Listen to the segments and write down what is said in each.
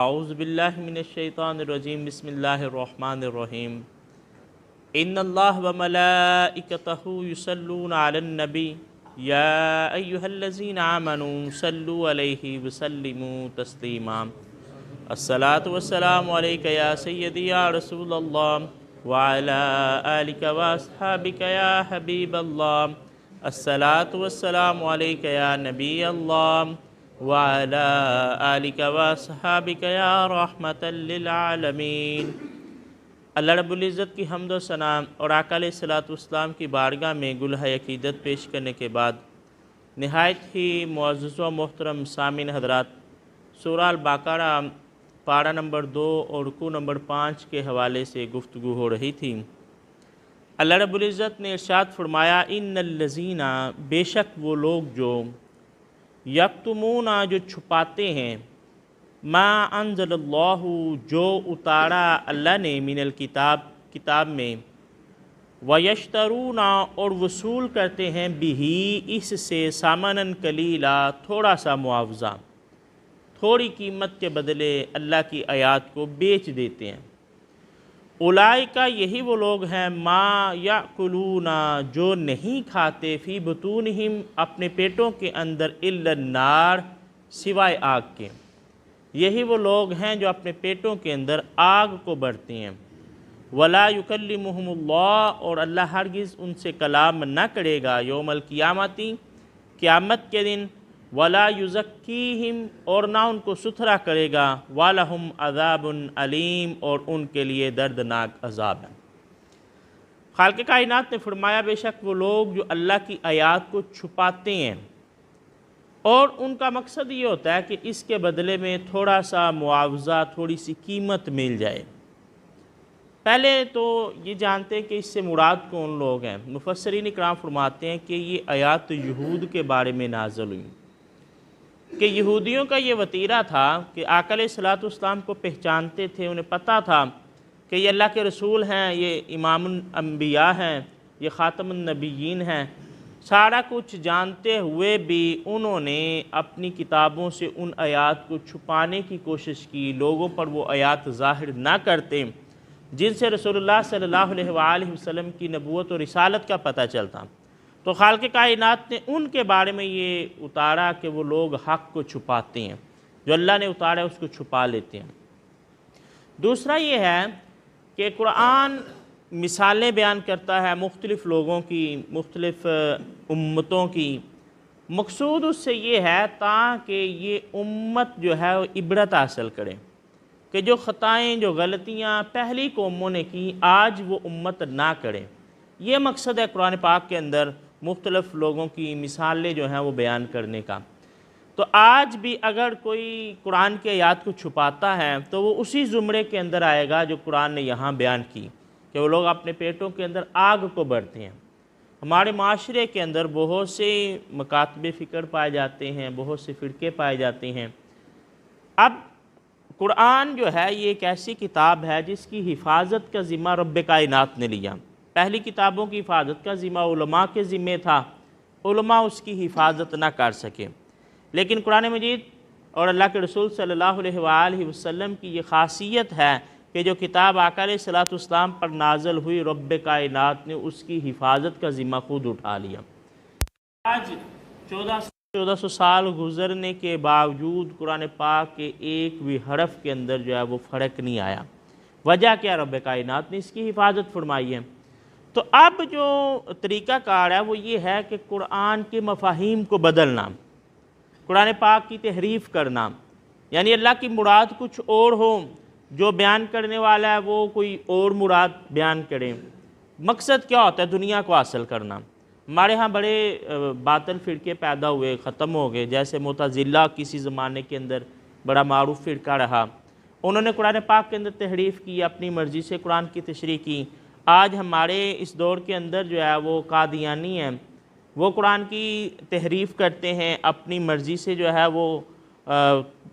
اعوذ باللہ من الشیطان الرجیم بسم اللہ الرحمن الرحیم ان اللہ وملائکتہ یصلون علی النبی یا ایہا الذین آمنوا صلوا علیہ وسلموا تسلیما الصلاۃ والسلام علیک یا سیدی یا رسول اللہ وعلی آلک واصحابک یا حبیب اللہ الصلاۃ والسلام علیک یا نبی اللہ وعلى آلك وصحابك یا رحمت للعالمین۔ اللہ رب العزت کی حمد و ثنا اور آقا علیہ الصلوۃ والسلام کی بارگاہ میں گلہ عقیدت پیش کرنے کے بعد نہایت ہی معزز و محترم سامعین حضرات، سورہ البقرہ پارہ نمبر 2 اور رکوع نمبر 5 کے حوالے سے گفتگو ہو رہی تھی۔ اللہ رب العزت نے ارشاد فرمایا ان الذین، بے شک وہ لوگ جو یکتمون، جو چھپاتے ہیں، ما انزل اللہ، جو اتارا اللہ نے، من الکتاب، کتاب میں، ویشترون، اور وصول کرتے ہیں، بہی، اس سے، ثمناً قلیلا، تھوڑا سا معاوضہ، تھوڑی قیمت کے بدلے اللہ کی آیات کو بیچ دیتے ہیں۔ اولئکا، یہی وہ لوگ ہیں، ما یاکلون، جو نہیں کھاتے، فی بطونہم، اپنے پیٹوں کے اندر، الا النار، سوائے آگ کے۔ یہی وہ لوگ ہیں جو اپنے پیٹوں کے اندر آگ کو بھرتے ہیں۔ ولا یکلمہم اللہ، اور اللہ ہرگز ان سے کلام نہ کرے گا، یوم القیامتی، قیامت کے دن، ولا یزکیہم، اور نہ ان کو ستھرا کرے گا، وَلَهُمْ عَذَابٌ علیم، اور ان کے لیے دردناک عذاب ہے۔ خالق کائنات نے فرمایا بے شک وہ لوگ جو اللہ کی آیات کو چھپاتے ہیں، اور ان کا مقصد یہ ہوتا ہے کہ اس کے بدلے میں تھوڑا سا معاوضہ، تھوڑی سی قیمت مل جائے۔ پہلے تو یہ جانتے ہیں کہ اس سے مراد کون لوگ ہیں۔ مفسرین اکرام فرماتے ہیں کہ یہ آیات یہود کے بارے میں نازل ہوئی، کہ یہودیوں کا یہ وتیرہ تھا کہ آقا علیہ الصلوۃ والسلام کو پہچانتے تھے، انہیں پتہ تھا کہ یہ اللہ کے رسول ہیں، یہ امام الانبیاء ہیں، یہ خاتم النبیین ہیں۔ سارا کچھ جانتے ہوئے بھی انہوں نے اپنی کتابوں سے ان آیات کو چھپانے کی کوشش کی، لوگوں پر وہ آیات ظاہر نہ کرتے جن سے رسول اللہ صلی اللہ علیہ وآلہ وسلم کی نبوت و رسالت کا پتہ چلتا۔ تو خالق کائنات نے ان کے بارے میں یہ اتارا کہ وہ لوگ حق کو چھپاتے ہیں، جو اللہ نے اتارا ہے اس کو چھپا لیتے ہیں۔ دوسرا یہ ہے کہ قرآن مثالیں بیان کرتا ہے مختلف لوگوں کی، مختلف امتوں کی۔ مقصود اس سے یہ ہے تاکہ یہ امت جو ہے وہ عبرت حاصل کرے کہ جو خطائیں، جو غلطیاں پہلی قوموں نے کی، آج وہ امت نہ کرے۔ یہ مقصد ہے قرآن پاک کے اندر مختلف لوگوں کی مثالیں جو ہیں وہ بیان کرنے کا۔ تو آج بھی اگر کوئی قرآن کی آیات کو چھپاتا ہے تو وہ اسی زمرے کے اندر آئے گا جو قرآن نے یہاں بیان کی، کہ وہ لوگ اپنے پیٹوں کے اندر آگ کو بھرتے ہیں۔ ہمارے معاشرے کے اندر بہت سے مکاتب فکر پائے جاتے ہیں، بہت سے فرقے پائے جاتے ہیں۔ اب قرآن جو ہے یہ ایک ایسی کتاب ہے جس کی حفاظت کا ذمہ رب کائنات نے لیا۔ پہلی کتابوں کی حفاظت کا ذمہ علماء کے ذمہ تھا، علماء اس کی حفاظت نہ کر سکے، لیکن قرآن مجید اور اللہ کے رسول صلی اللہ علیہ وآلہ وسلم کی یہ خاصیت ہے کہ جو کتاب آقا علیہ الصلوۃ والسلام پر نازل ہوئی، رب کائنات نے اس کی حفاظت کا ذمہ خود اٹھا لیا۔ آج 1400 سال گزرنے کے باوجود قرآن پاک کے ایک بھی حرف کے اندر جو ہے وہ فرق نہیں آیا۔ وجہ کیا؟ رب کائنات نے اس کی حفاظت فرمائی ہے۔ تو اب جو طریقہ کار ہے وہ یہ ہے کہ قرآن کے مفاہیم کو بدلنا، قرآن پاک کی تحریف کرنا، یعنی اللہ کی مراد کچھ اور ہو، جو بیان کرنے والا ہے وہ کوئی اور مراد بیان کرے۔ مقصد کیا ہوتا ہے؟ دنیا کو حاصل کرنا۔ ہمارے ہاں بڑے باطل فرقے پیدا ہوئے، ختم ہو گئے، جیسے معتزلہ کسی زمانے کے اندر بڑا معروف فرقہ رہا، انہوں نے قرآن پاک کے اندر تحریف کی، اپنی مرضی سے قرآن کی تشریح کی۔ آج ہمارے اس دور کے اندر جو ہے وہ قادیانی ہیں، وہ قرآن کی تحریف کرتے ہیں، اپنی مرضی سے جو ہے وہ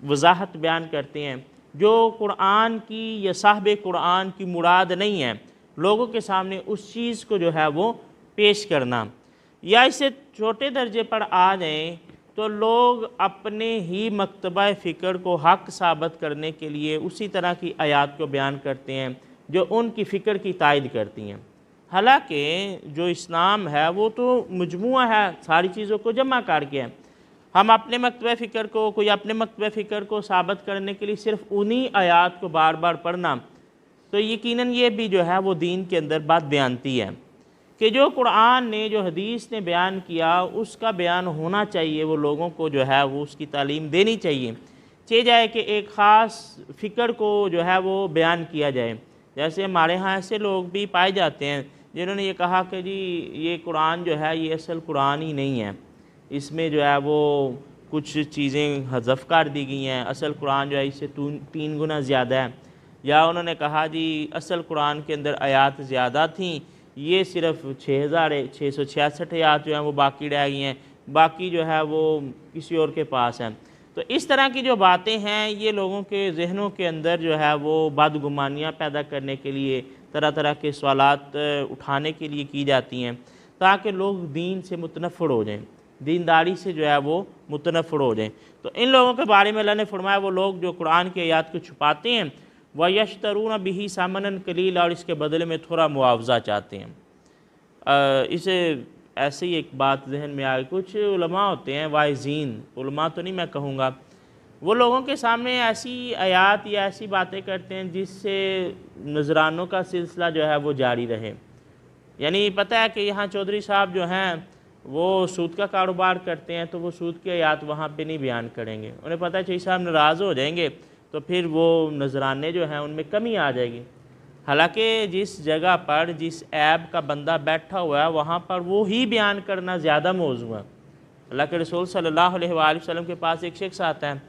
وضاحت بیان کرتے ہیں، جو قرآن کی یا صاحب قرآن کی مراد نہیں ہے، لوگوں کے سامنے اس چیز کو جو ہے وہ پیش کرنا۔ یا اسے چھوٹے درجے پر آ جائیں تو لوگ اپنے ہی مکتبہ فکر کو حق ثابت کرنے کے لیے اسی طرح کی آیات کو بیان کرتے ہیں جو ان کی فکر کی تائید کرتی ہیں۔ حالانکہ جو اسلام ہے وہ تو مجموعہ ہے، ساری چیزوں کو جمع کر کے ہے۔ ہم اپنے مکتبہ فکر کو، کوئی اپنے مکتبہ فکر کو ثابت کرنے کے لیے صرف انہی آیات کو بار بار پڑھنا، تو یقیناً یہ بھی جو ہے وہ دین کے اندر بات بیانتی ہے کہ جو قرآن نے، جو حدیث نے بیان کیا اس کا بیان ہونا چاہیے، وہ لوگوں کو جو ہے وہ اس کی تعلیم دینی چاہیے، چاہے جائے کہ ایک خاص فکر کو جو ہے وہ بیان کیا جائے۔ جیسے ہمارے ہاں ایسے لوگ بھی پائے جاتے ہیں جنہوں نے یہ کہا کہ جی یہ قرآن جو ہے یہ اصل قرآن ہی نہیں ہے، اس میں جو ہے وہ کچھ چیزیں حذف کر دی گئی ہیں، اصل قرآن جو ہے اس سے 3 گنا زیادہ ہے۔ یا انہوں نے کہا جی اصل قرآن کے اندر آیات زیادہ تھیں، یہ صرف 666 آیات جو ہیں وہ باقی رہ گئی ہیں، باقی جو ہے وہ کسی اور کے پاس ہیں۔ تو اس طرح کی جو باتیں ہیں یہ لوگوں کے ذہنوں کے اندر جو ہے وہ بدگمانیاں پیدا کرنے کے لیے، طرح طرح کے سوالات اٹھانے کے لیے کی جاتی ہیں تاکہ لوگ دین سے متنفر ہو جائیں، دینداری سے جو ہے وہ متنفر ہو جائیں۔ تو ان لوگوں کے بارے میں اللہ نے فرمایا وہ لوگ جو قرآن کی آیات کو چھپاتے ہیں وَيَشْتَرُونَ بِهِ ثَمَنًا قَلِيلًا، اور اس کے بدلے میں تھوڑا معاوضہ چاہتے ہیں۔ اسے ایسے ہی ایک بات ذہن میں آئے، کچھ علماء ہوتے ہیں واعظین، علماء تو نہیں میں کہوں گا، وہ لوگوں کے سامنے ایسی آیات یا ایسی باتیں کرتے ہیں جس سے نذرانوں کا سلسلہ جو ہے وہ جاری رہے۔ یعنی پتہ ہے کہ یہاں چودھری صاحب جو ہیں وہ سود کا کاروبار کرتے ہیں تو وہ سود کی آیات وہاں پہ نہیں بیان کریں گے، انہیں پتہ ہے چودھری صاحب ناراض ہو جائیں گے تو پھر وہ نذرانے جو ہیں ان میں کمی آ جائے گی۔ حالانکہ جس جگہ پر جس عیب کا بندہ بیٹھا ہوا ہے وہاں پر وہی بیان کرنا زیادہ موزوں ہے۔ اللہ کے رسول صلی اللہ علیہ وآلہ وسلم کے پاس ایک شخص آتا ہے،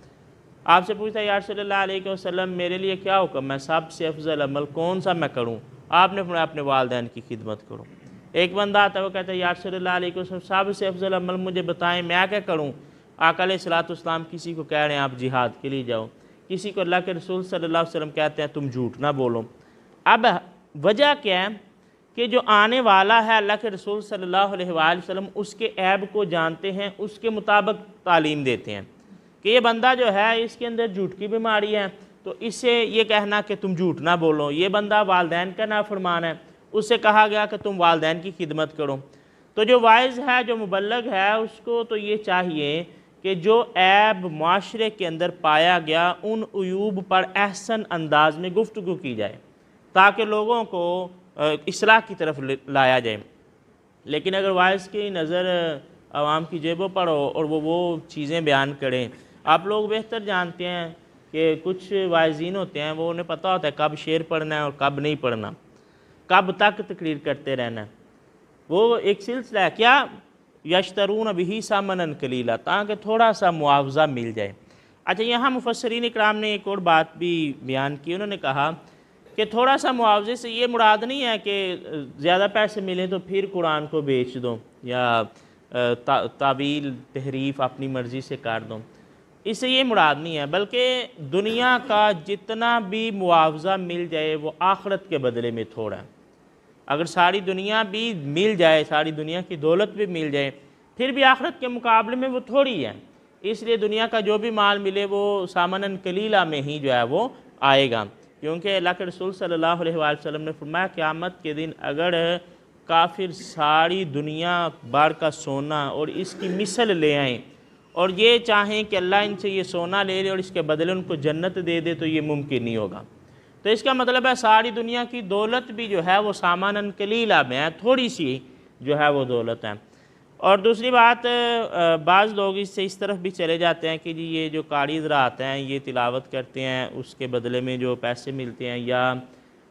آپ سے پوچھتا ہے یا رسول اللہ علیہ وسلم میرے لیے کیا حکم ہے، سب سے افضل عمل کون سا میں کروں؟ آپ نے فرمایا اپنے والدین کی خدمت کرو۔ ایک بندہ آتا ہے وہ کہتا ہے یا رسول اللہ علیہ وسلم سب سے افضل عمل مجھے بتائیں، میں کیا کروں؟ آقا علیہ الصلوۃ والسلام کسی کو کہہ رہے ہیں آپ جہاد کے لیے جاؤ، کسی کو اللہ کے رسول صلی اللہ علیہ وسلم کہتے ہیں تم جھوٹ نہ بولو۔ اب وجہ کیا ہے کہ جو آنے والا ہے اللہ کے رسول صلی اللہ علیہ وآلہ وسلم اس کے عیب کو جانتے ہیں، اس کے مطابق تعلیم دیتے ہیں کہ یہ بندہ جو ہے اس کے اندر جھوٹ کی بیماری ہے، تو اس سے یہ کہنا کہ تم جھوٹ نہ بولو، یہ بندہ والدین کا نافرمان ہے، اس سے کہا گیا کہ تم والدین کی خدمت کرو۔ تو جو واعظ ہے، جو مبلغ ہے، اس کو تو یہ چاہیے کہ جو عیب معاشرے کے اندر پایا گیا ان عیوب پر احسن انداز میں گفتگو کی جائے تاکہ لوگوں کو اصلاح کی طرف لایا جائے۔ لیکن اگر واعظ کی نظر عوام کی جیبوں پر ہو اور وہ چیزیں بیان کریں، آپ لوگ بہتر جانتے ہیں کہ کچھ واعظین ہوتے ہیں وہ انہیں پتہ ہوتا ہے کب شعر پڑھنا ہے اور کب نہیں پڑھنا، کب تک تقریر کرتے رہنا ہے، وہ ایک سلسلہ ہے کیا یشترون بہ ثمنا قلیلا، تاکہ تھوڑا سا معاوضہ مل جائے۔ اچھا یہاں مفسرین اکرام نے ایک اور بات بھی بیان کی، انہوں نے کہا کہ تھوڑا سا معاوضے سے یہ مراد نہیں ہے کہ زیادہ پیسے ملیں تو پھر قرآن کو بیچ دو یا تعویل تحریف اپنی مرضی سے کر دو، اس سے یہ مراد نہیں ہے، بلکہ دنیا کا جتنا بھی معاوضہ مل جائے وہ آخرت کے بدلے میں تھوڑا ہے۔ اگر ساری دنیا بھی مل جائے، ساری دنیا کی دولت بھی مل جائے، پھر بھی آخرت کے مقابلے میں وہ تھوڑی ہے، اس لیے دنیا کا جو بھی مال ملے وہ ثمنا قلیلا میں ہی جو ہے وہ آئے گا، کیونکہ اللہ کے رسول صلی اللہ علیہ وآلہ وسلم نے فرمایا قیامت کے دن اگر کافر ساری دنیا بھر کا سونا اور اس کی مثل لے آئیں اور یہ چاہیں کہ اللہ ان سے یہ سونا لے لے اور اس کے بدلے ان کو جنت دے دے تو یہ ممکن نہیں ہوگا۔ تو اس کا مطلب ہے ساری دنیا کی دولت بھی جو ہے وہ ثمنا قلیلا میں ہے، تھوڑی سی جو ہے وہ دولت ہے۔ اور دوسری بات، بعض لوگ اس سے اس طرف بھی چلے جاتے ہیں کہ جی یہ جو قاری حضرات ہیں یہ تلاوت کرتے ہیں اس کے بدلے میں جو پیسے ملتے ہیں، یا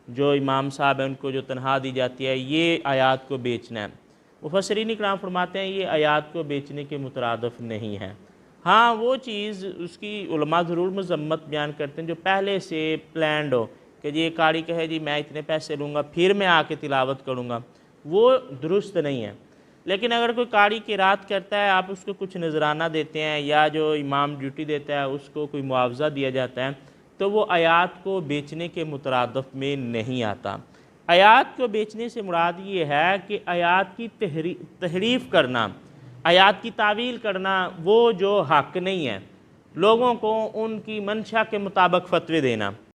جو امام صاحب ہیں ان کو جو تنخواہ دی جاتی ہے، یہ آیات کو بیچنا ہے۔ مفسرین اکرام فرماتے ہیں یہ آیات کو بیچنے کے مترادف نہیں ہے۔ ہاں وہ چیز اس کی علماء ضرور مذمت بیان کرتے ہیں جو پہلے سے پلانڈ ہو کہ جی یہ قاری کہے جی میں اتنے پیسے لوں گا پھر میں آ کے تلاوت کروں گا، وہ درست نہیں ہے۔ لیکن اگر کوئی قاری قرات کرتا ہے، آپ اس کو کچھ نذرانہ دیتے ہیں یا جو امام ڈیوٹی دیتا ہے اس کو کوئی معاوضہ دیا جاتا ہے، تو وہ آیات کو بیچنے کے مترادف میں نہیں آتا۔ آیات کو بیچنے سے مراد یہ ہے کہ آیات کی تحریف کرنا، آیات کی تعویل کرنا وہ جو حق نہیں ہے، لوگوں کو ان کی منشا کے مطابق فتوے دینا۔